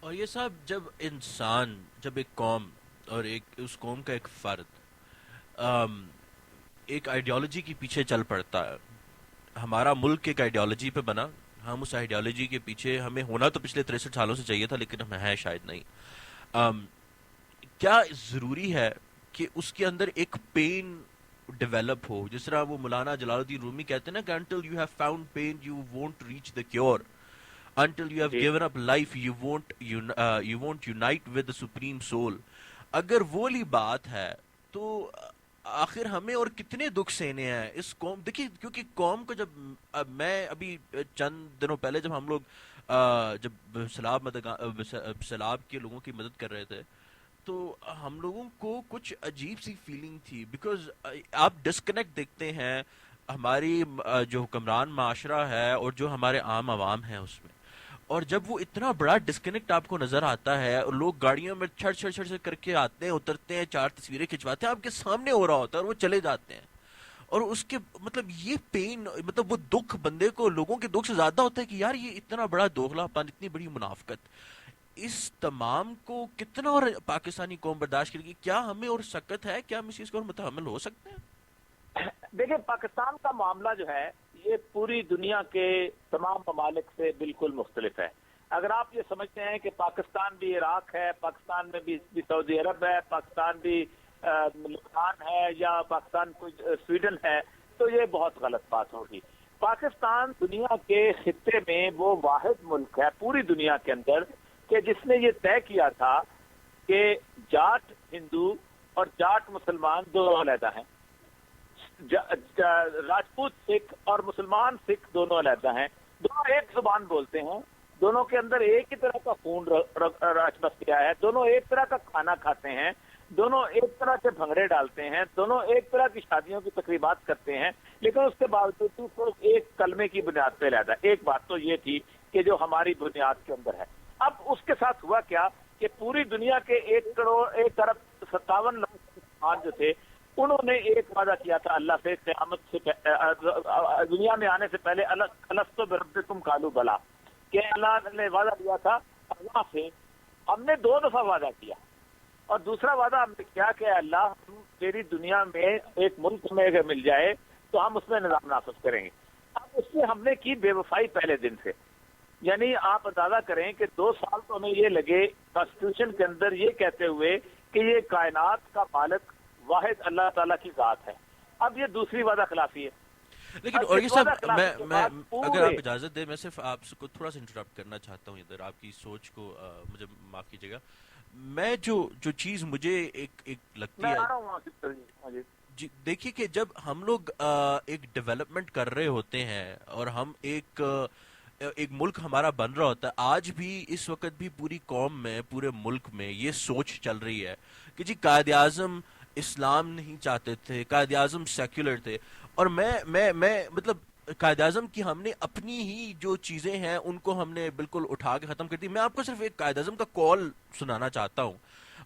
اور یہ صاحب جب انسان, جب ایک قوم اور ایک اس قوم کا ایک فرد ایک آئیڈیالوجی کے پیچھے چل پڑتا ہے, ہمارا ملک ایک آئیڈیالوجی پہ بنا, ہم اس آئیڈیالوجی کے پیچھے, ہمیں ہونا تو پچھلے 63 سالوں سے چاہیے تھا لیکن ہمیں ہے شاید نہیں. کیا ضروری ہے کہ اس کے اندر ایک پین ڈیولپ ہو, جس طرح وہ مولانا جلال الدین رومی کہتے ہیں نا کہ until you have found pain you won't reach the cure, until you have given up life you won't unite with the supreme soul. اگر وہ والی بات ہے تو آخر ہمیں اور کتنے دکھ سہنے ہیں اس قوم. دیکھیے کیونکہ قوم کو جب میں ابھی چند دنوں پہلے جب ہم لوگ جب سیلاب کے لوگوں کی مدد کر رہے تھے تو ہم لوگوں کو کچھ عجیب سی فیلنگ تھی, بیکاز آپ ڈسکنیکٹ دیکھتے ہیں ہماری جو حکمران معاشرہ ہے اور جو ہمارے عام عوام ہیں اس میں, اور جب وہ اتنا بڑا ڈسکنیکٹ آپ کو نظر آتا ہے اور لوگ گاڑیوں میں چھڑ چھڑ چھڑ کر کے آتے ہیں, اترتے ہیں, 4 تصویریں کھنچواتے ہیں, آپ کے سامنے ہو رہا ہوتا ہے اور وہ چلے جاتے ہیں, اور اس کے مطلب یہ پین, مطلب وہ دکھ بندے کو لوگوں کے دکھ سے زیادہ ہوتا ہے کہ یار یہ اتنا بڑا دوغلا پن, اتنی بڑی منافقت, اس تمام کو کتنا اور پاکستانی قوم برداشت کرے گی؟ کیا ہمیں اور سکت ہے, کیا ہم اس چیز کو اور متحمل ہو سکتے ہیں؟ دیکھیں پاکستان کا معاملہ جو ہے یہ پوری دنیا کے تمام ممالک سے بالکل مختلف ہے. اگر آپ یہ سمجھتے ہیں کہ پاکستان بھی عراق ہے, پاکستان میں بھی سعودی عرب ہے, پاکستان بھی لبنان ہے یا پاکستان کوئی سویڈن ہے, تو یہ بہت غلط بات ہوگی. پاکستان دنیا کے خطے میں وہ واحد ملک ہے پوری دنیا کے اندر کہ جس نے یہ طے کیا تھا کہ جاٹ ہندو اور جاٹ مسلمان دونوں علیحدہ ہیں, راجپوت سکھ اور مسلمان سکھ دونوں علیحدہ ہیں, دونوں ایک زبان بولتے ہیں, دونوں کے اندر ایک ہی طرح کا خون رچ بس گیا ہے, دونوں ایک طرح کا کھانا کھاتے ہیں, دونوں ایک طرح کے بھنگڑے ڈالتے ہیں, دونوں ایک طرح کی شادیوں کی تقریبات کرتے ہیں, لیکن اس کے باوجود ایک کلمے کی بنیاد پہ علیحدہ. ایک بات تو یہ تھی کہ جو ہماری بنیاد کے اندر ہے. اب اس کے ساتھ ہوا کیا کہ پوری دنیا کے 1,57 مسلمان جو تھے انہوں نے ایک وعدہ کیا تھا اللہ سے قیامت سے دنیا میں آنے سے پہلے الستُ بربکم قالوا بلی, کہ اللہ نے وعدہ دیا تھا اللہ سے. ہم نے 2 دفعہ وعدہ کیا اور دوسرا وعدہ ہم نے کیا کہ اللہ تیری دنیا میں ایک ملک میں اگر مل جائے تو ہم اس میں نظام نافذ کریں گے. اب اس میں ہم نے کی بے وفائی پہلے دن سے. یعنی آپ اندازہ کریں کہ 2 سال تو ہمیں یہ لگے کانسٹیٹیوشن کے اندر یہ کہتے ہوئے کہ یہ کائنات کا مالک واحد اللہ تعالیٰ کی ذات ہے. اب یہ دوسری وعدہ خلافی ہے. لیکن اور یہ سب میں اگر آپ اجازت دیں میں صرف آپ کو تھوڑا سا انٹرپٹ کرنا چاہتا ہوں ادھر, آپ کی سوچ کو مجھے معاف کیجیے گا. میں جو چیز مجھے ایک لگتی ہے جی, دیکھیے کہ جب ہم لوگ ایک ڈیولپمنٹ کر رہے ہوتے ہیں اور ہم ایک ملک ہمارا بن رہا ہوتا ہے, آج بھی اس وقت بھی پوری قوم میں, پورے ملک میں یہ سوچ چل رہی ہے کہ جی قائد اعظم اسلام نہیں چاہتے تھے, قائد اعظم سیکولر تھے, اور میں مطلب قائد اعظم کی ہم نے اپنی ہی جو چیزیں ہیں ان کو ہم نے بالکل اٹھا کے ختم کر دی. میں آپ کو صرف ایک قائد اعظم کا کال سنانا چاہتا ہوں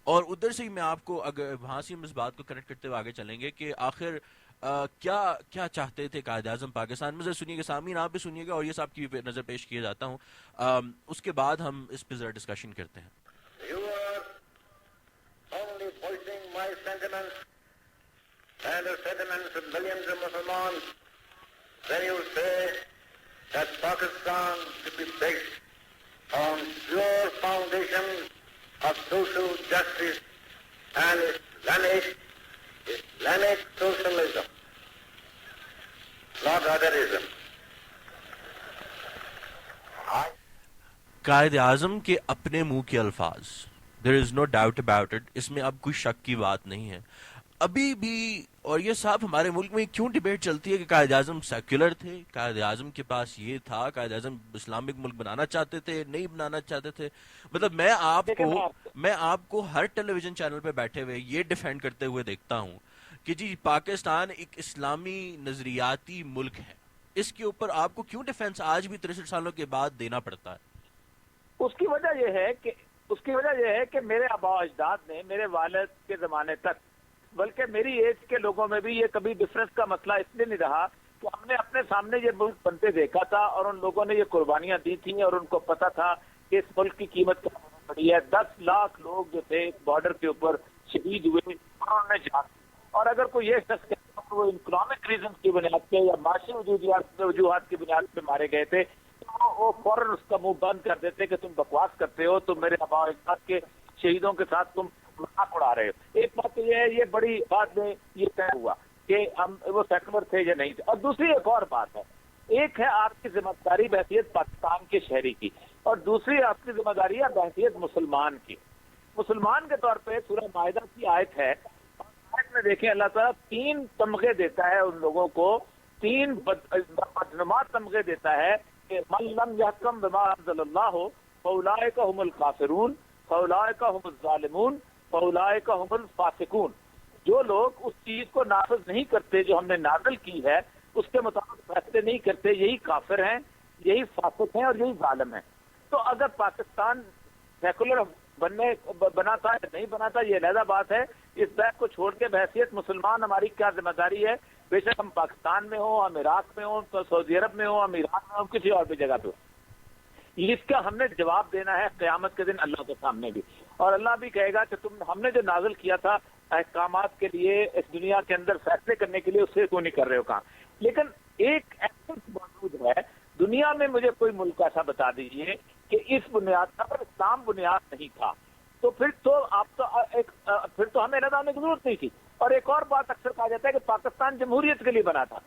اور ادھر سے ہی میں آپ کو, اگر وہاں سے ہم اس بات کو کنیکٹ کرتے ہوئے آگے چلیں گے کہ آخر کیا چاہتے تھے قائد اعظم پاکستان میں. ذرا سنیے گا سامعین, آپ بھی سنیے گا اور یہ صاحب کی نظر پیش کیے جاتا ہوں, اس کے بعد ہم اس پہ ذرا ڈسکشن کرتے ہیں. You are only voicing my sentiments and the sentiments of millions of Muslims when you say that Pakistan should be based on pure foundation of social justice and Islamic socialism, not otherism. Quaid Azam کے اپنے منہ کے الفاظ, there is no doubt about it, اس میں اب کوئی شک کی بات نہیں ہے ابھی بھی. اور یہ صاحب ہمارے ملک میں کیوں ڈیبیٹ چلتی ہے کہ قائد اعظم سیکولر تھے, قائد اعظم کے پاس یہ تھا, قائد اعظم اسلامک ملک بنانا چاہتے تھے, نہیں بنانا چاہتے تھے. مطلب میں آپ کو ہر ٹیلی ویژن چینل پہ بیٹھے ہوئے یہ ڈیفینڈ کرتے ہوئے دیکھتا ہوں کہ جی پاکستان ایک اسلامی نظریاتی ملک ہے، اس کے اوپر آپ کو کیوں ڈیفنس آج بھی 63 سالوں کے بعد دینا پڑتا ہے؟ اس کی وجہ یہ ہے کہ میرے آباء و اجداد نے میرے والد کے زمانے تک، بلکہ میری ایج کے لوگوں میں بھی یہ کبھی ڈفرینس کا مسئلہ اس لیے نہیں رہا کہ ہم نے اپنے سامنے یہ ملک بنتے دیکھا تھا اور ان لوگوں نے یہ قربانیاں دی تھیں اور ان کو پتا تھا کہ اس ملک کی قیمت کیا پڑی ہے. 10 لاکھ لوگ جو تھے بارڈر کے اوپر شہید ہوئے اور انہوں نے جان دی. اور اگر کوئی یہ شخص کہتا ہے کہ وہ اکنامک ریزن کی بنیاد پہ یا معاشی وجوہات کی بنیاد پہ مارے گئے تھے، تو وہ فوراً اس کا منہ بند کر دیتے کہ تم بکواس کرتے ہو، تم میرے آباء و اجداد کے شہیدوں کے ساتھ تم مذاق اڑا رہے ہو. ایک بات تو یہ ہے، یہ بڑی بات میں یہ طے ہوا کہ ہم وہ سیکولر تھے یا نہیں تھے. اور دوسری ایک اور بات ہے، ایک ہے آپ کی ذمہ داری بحیثیت پاکستان کے شہری کی، اور دوسری آپ کی ذمہ داری ہے بحیثیت مسلمان کی. مسلمان کے طور پہ سورہ مائدہ کی آیت ہے، آیت میں دیکھیں اللہ تعالیٰ 3 تمغے دیتا ہے ان لوگوں کو، 3 بدنما تمغے دیتا ہے کہ من لم یحکم بما انزل اللہ فاولئک هم الکافرون فاولئک هم الظالمون فاولئک هم الفاسقون. جو لوگ اس چیز کو نافذ نہیں کرتے جو ہم نے نازل کی ہے، اس کے مطابق فیصلے نہیں کرتے، یہی کافر ہیں، یہی فاسق ہیں اور یہی ظالم ہیں. تو اگر پاکستان سیکولر بنا تھا یا نہیں بنا تھا یہ علیحدہ بات ہے. اس بات کو چھوڑ کے بحیثیت مسلمان ہماری کیا ذمہ داری ہے، بے شک ہم پاکستان میں ہوں، ہم عراق میں ہوں، تو سعودی عرب میں ہوں، ہم ایران میں ہوں، کسی اور بھی جگہ پہ ہوں، اس کا ہم نے جواب دینا ہے قیامت کے دن اللہ کے سامنے بھی. اور اللہ بھی کہے گا کہ ہم نے جو نازل کیا تھا احکامات کے لیے اس دنیا کے اندر فیصلے کرنے کے لیے، اس سے کیوں نہیں کر رہے ہو کہاں. لیکن ایک ایسا موجود ہے دنیا میں، مجھے کوئی ملک ایسا بتا دیجئے کہ اس بنیاد پر اسلام بنیاد نہیں تھا، تو پھر تو ہمیں علیحدہ ہونے کی ضرورت نہیں تھی. اور ایک اور بات اکثر کہا جاتا ہے کہ پاکستان جمہوریت کے لیے بنا تھا.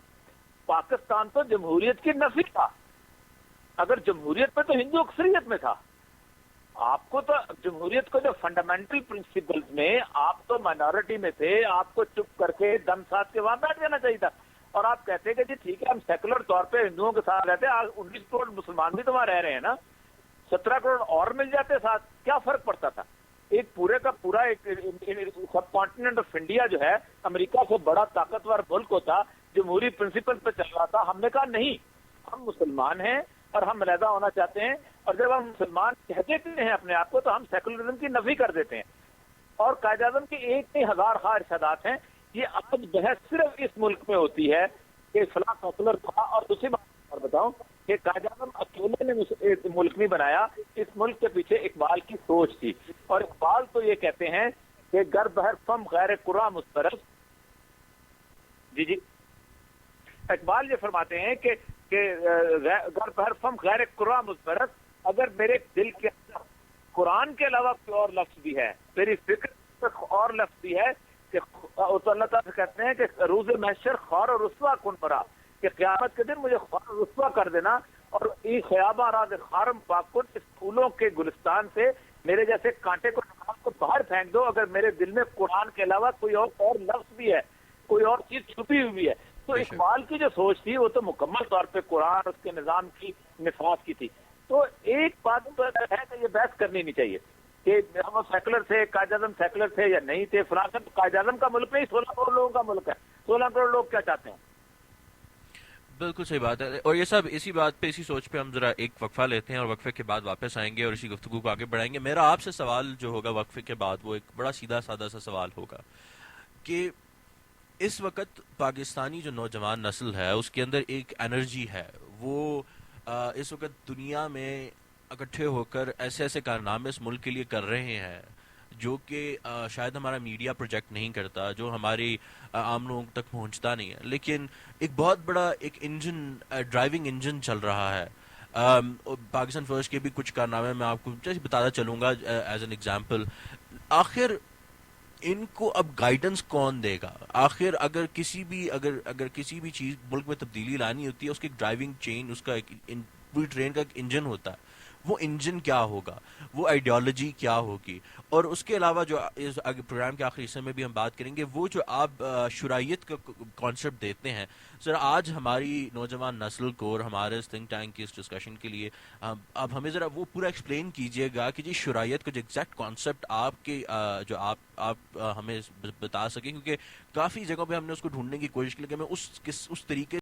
پاکستان تو جمہوریت کی نفی تھا. اگر جمہوریت میں تو ہندو اکثریت میں تھا. آپ کو تو جمہوریت کو جو فنڈامنٹل پرنسپلز میں آپ تو مائنورٹی میں تھے، آپ کو چپ کر کے دم ساتھ کے وہاں بیٹھ جانا چاہیے تھا. اور آپ کہتے ہیں کہ جی ٹھیک ہے ہم سیکولر طور پہ ہندوؤں کے ساتھ رہتے ہیں، 19 کروڑ مسلمان بھی تو وہاں رہ رہے ہیں نا، 17 کروڑ اور مل جاتے ساتھ، کیا فرق پڑتا تھا. ایک پورے کا پورا ایک سب کانٹیننٹ آف انڈیا جو ہے امریکہ سے بڑا طاقتور ملک ہوتا، جمہوری پرنسپل پہ چل رہا تھا. ہم نے کہا نہیں، ہم مسلمان ہیں اور ہم علیحدہ ہونا چاہتے ہیں، اور جب ہم مسلمان کہہ دیتے ہیں اپنے آپ کو تو ہم سیکولرزم کی نفی کر دیتے ہیں. اور قائد اعظم کے ایک نہیں 1000 ارشادات ہیں. یہ آج بحث صرف اس ملک میں ہوتی ہے کہ فلاں سیکولر تھا. اور دوسری بات اور بتاؤں کہ قائد اعظم اکیلے نے ملک نہیں بنایا، اس ملک کے پیچھے اقبال کی سوچ تھی. اور اقبال تو یہ کہتے ہیں کہ گر بہر فم غیر قرآ مسترف، جی اقبال یہ فرماتے ہیں کہ گر بہر فم غیر قرآ مسترف، اگر میرے دل کے اندر قرآن کے علاوہ کوئی اور لفظ بھی ہے، میری فکر اور لفظ بھی ہے، کہ اللہ تعالیٰ کہتے ہیں کہ روز محشر خوار و رسوا کن مرا، کہ قیامت کے دن مجھے خوار و رسوا کر دینا، اور ای خیابہ راز خارم پاکن، اس پھولوں کے گلستان سے میرے جیسے کانٹے کو نکال کو باہر پھینک دو اگر میرے دل میں قرآن کے علاوہ کوئی اور لفظ بھی ہے، کوئی اور چیز چھپی ہوئی ہے. تو اقبال کی جو سوچ تھی وہ تو مکمل طور پہ قرآن اس کے نظام کی نفاذ کی تھی. تو ایک بات تو ہے کہ یہ بحث کرنی نہیں چاہیے کہ ہم سیکولر تھے، قائد اعظم سیکولر تھے یا نہیں تھے. فلاں قائد اعظم کا ملک نہیں، 16 کروڑ لوگوں کا ملک ہے. 16 کروڑ لوگ کیا چاہتے ہیں؟ بالکل صحیح بات ہے. اور یہ سب اسی بات پہ، اسی سوچ پہ ہم ذرا ایک وقفہ لیتے ہیں اور وقفے کے بعد واپس آئیں گے اور اسی گفتگو کو آگے بڑھائیں گے. میرا آپ سے سوال جو ہوگا وقفے کے بعد وہ ایک بڑا سیدھا سادہ سا سوال ہوگا کہ اس وقت پاکستانی جو نوجوان نسل ہے اس کے اندر ایک انرجی ہے، وہ اس وقت دنیا میں اکٹھے ہو کر ایسے ایسے کارنامے اس ملک کے لیے کر رہے ہیں جو کہ شاید ہمارا میڈیا پروجیکٹ نہیں کرتا، جو ہماری عام لوگوں تک پہنچتا نہیں ہے. لیکن ایک بہت بڑا ایک انجن، ڈرائیونگ انجن چل رہا ہے. پاکستان فرسٹ کے بھی کچھ کارنامے میں آپ کو بتاتا چلوں گا ایز این ایگزامپل. آخر ان کو اب گائیڈنس کون دے گا؟ آخر اگر کسی بھی چیز ملک میں تبدیلی لانی ہوتی ہے، اس کی ایک ڈرائیونگ چین، اس کا ایک پوری ٹرین کا ایک انجن ہوتا ہے. وہ انجن کیا ہوگا, وہ آئیڈیالوجی کیا ہوگی. اور اس کے علاوہ جو اس پروگرام کے آخری حصے میں بھی ہم بات کریں گے, وہ جو آپ شرائط کا کانسیپٹ دیتے ہیں سر, آج ہماری نوجوان نسل کو اور ہمارے اس تھنک ٹینک کی اس ڈسکشن کے لیے اب ہمیں ذرا وہ پورا ایکسپلین کیجئے گا کہ جی شرائط کا جو ایگزیکٹ کانسیپٹ آپ کے جو آپ ہمیں بتا سکیں, کیونکہ کافی جگہوں پہ ہم نے اس کو ڈھونڈنے کی کوشش کی لیکن ہمیں اس طریقے